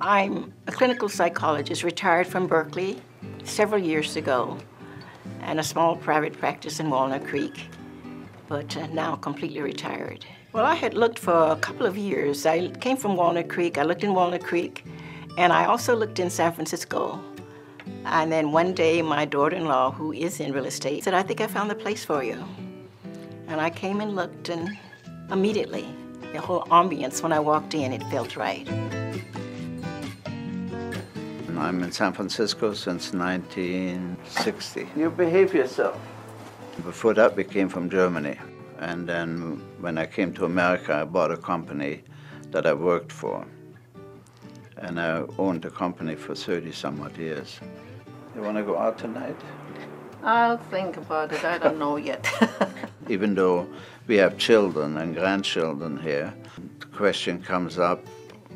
I'm a clinical psychologist, retired from Berkeley several years ago, and a small private practice in Walnut Creek, but now completely retired. Well, I had looked for a couple of years. I came from Walnut Creek. I looked in Walnut Creek, and I also looked in San Francisco. And then one day, my daughter-in-law, who is in real estate, said, "I think I found the place for you." And I came and looked, and immediately, the whole ambience, when I walked in, it felt right. I'm in San Francisco since 1960. You behave yourself. Before that, we came from Germany. And then when I came to America, I bought a company that I worked for. And I owned the company for 30-some odd years. You want to go out tonight? I'll think about it. I don't know yet. Even though we have children and grandchildren here, the question comes up,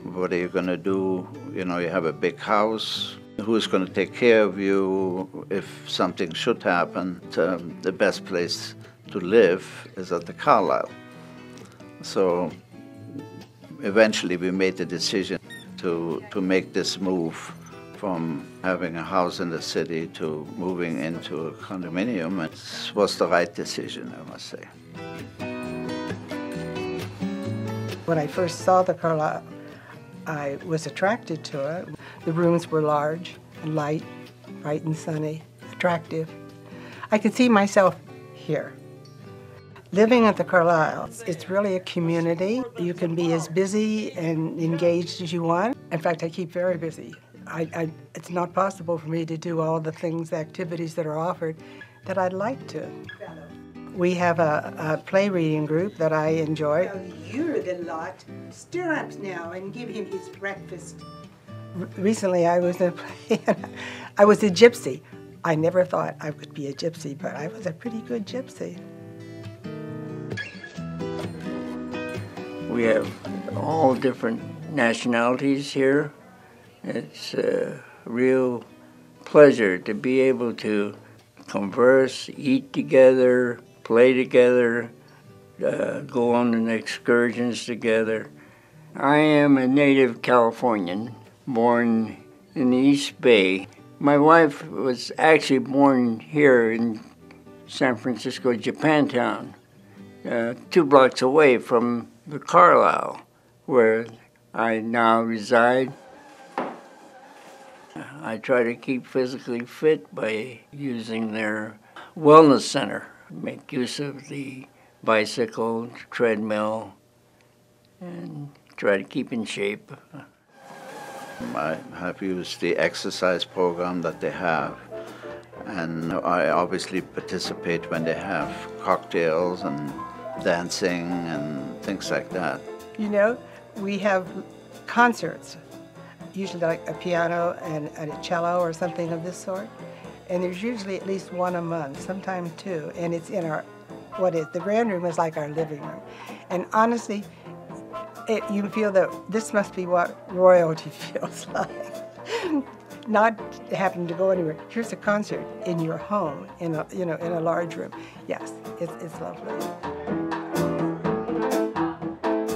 what are you going to do? You know, you have a big house. Who's going to take care of you if something should happen? The best place to live is at the Carlisle. So eventually we made the decision to make this move from having a house in the city to moving into a condominium. It was the right decision, I must say. When I first saw the Carlisle, I was attracted to it. The rooms were large and light, bright and sunny, attractive. I could see myself here. Living at the Carlisle, it's really a community. You can be as busy and engaged as you want. In fact, I keep very busy. It's not possible for me to do all the things, the activities that are offered that I'd like to. We have a play reading group that I enjoy. Well, you're the lot. Stir up now and give him his breakfast. Recently I was in a play. I was a gypsy. I never thought I would be a gypsy, but I was a pretty good gypsy. We have all different nationalities here. It's a real pleasure to be able to converse, eat together, play together, go on excursions together. I am a native Californian, born in the East Bay. My wife was actually born here in San Francisco, Japantown, 2 blocks away from the Carlisle, where I now reside. I try to keep physically fit by using their wellness center. Make use of the bicycle, treadmill, and try to keep in shape. I have used the exercise program that they have, and I obviously participate when they have cocktails and dancing and things like that. You know, we have concerts, usually like a piano and a cello or something of this sort. And there's usually at least one a month, sometimes 2. And it's in our, the grand room is like our living room. And honestly, you feel that this must be what royalty feels like. Not having to go anywhere. Here's a concert in your home, in a large room. Yes, it's lovely.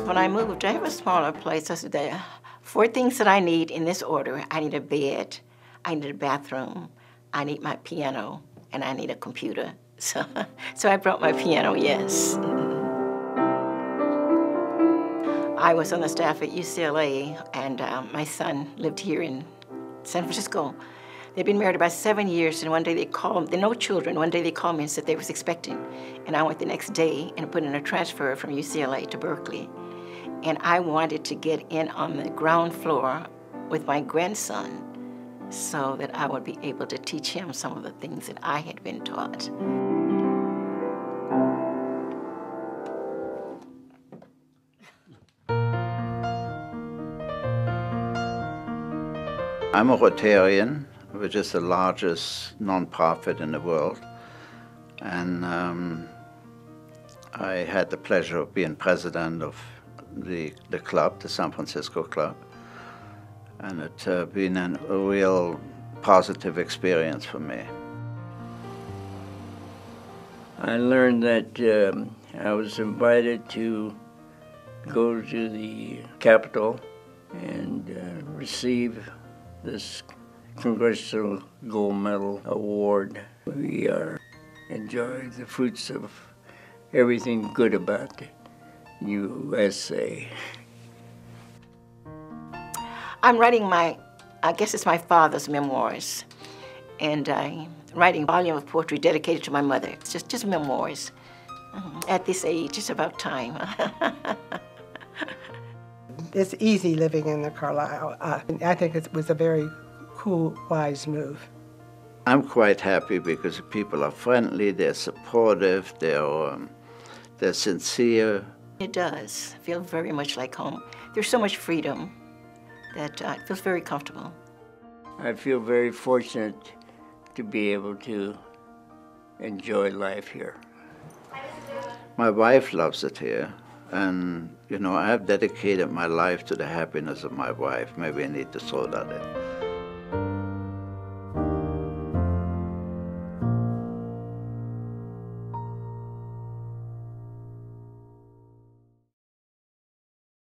When I moved, I have a smaller place. I said, there are 4 things that I need in this order. I need a bed, I need a bathroom, I need my piano, and I need a computer. So I brought my piano, yes. I was on the staff at UCLA, and my son lived here in San Francisco. They'd been married about 7 years, and one day they called, they're no children, one day they called me and said they was expecting. And I went the next day and put in a transfer from UCLA to Berkeley. And I wanted to get in on the ground floor with my grandson so that I would be able to teach him some of the things that I had been taught. I'm a Rotarian, which is the largest nonprofit in the world. And I had the pleasure of being president of the club, the San Francisco Club. And it's been a real positive experience for me. I learned that I was invited to go to the Capitol and receive this Congressional Gold Medal Award. We are enjoying the fruits of everything good about the USA. I'm writing I guess it's my father's memoirs, and I'm writing a volume of poetry dedicated to my mother. It's just memoirs. At this age, it's about time. It's easy living in the Carlisle. I think it was a very cool, wise move. I'm quite happy because the people are friendly, they're supportive, they're sincere. It does feel very much like home. There's so much freedom that it feels very comfortable. I feel very fortunate to be able to enjoy life here. My wife loves it here, and I have dedicated my life to the happiness of my wife. Maybe I need to throw that in.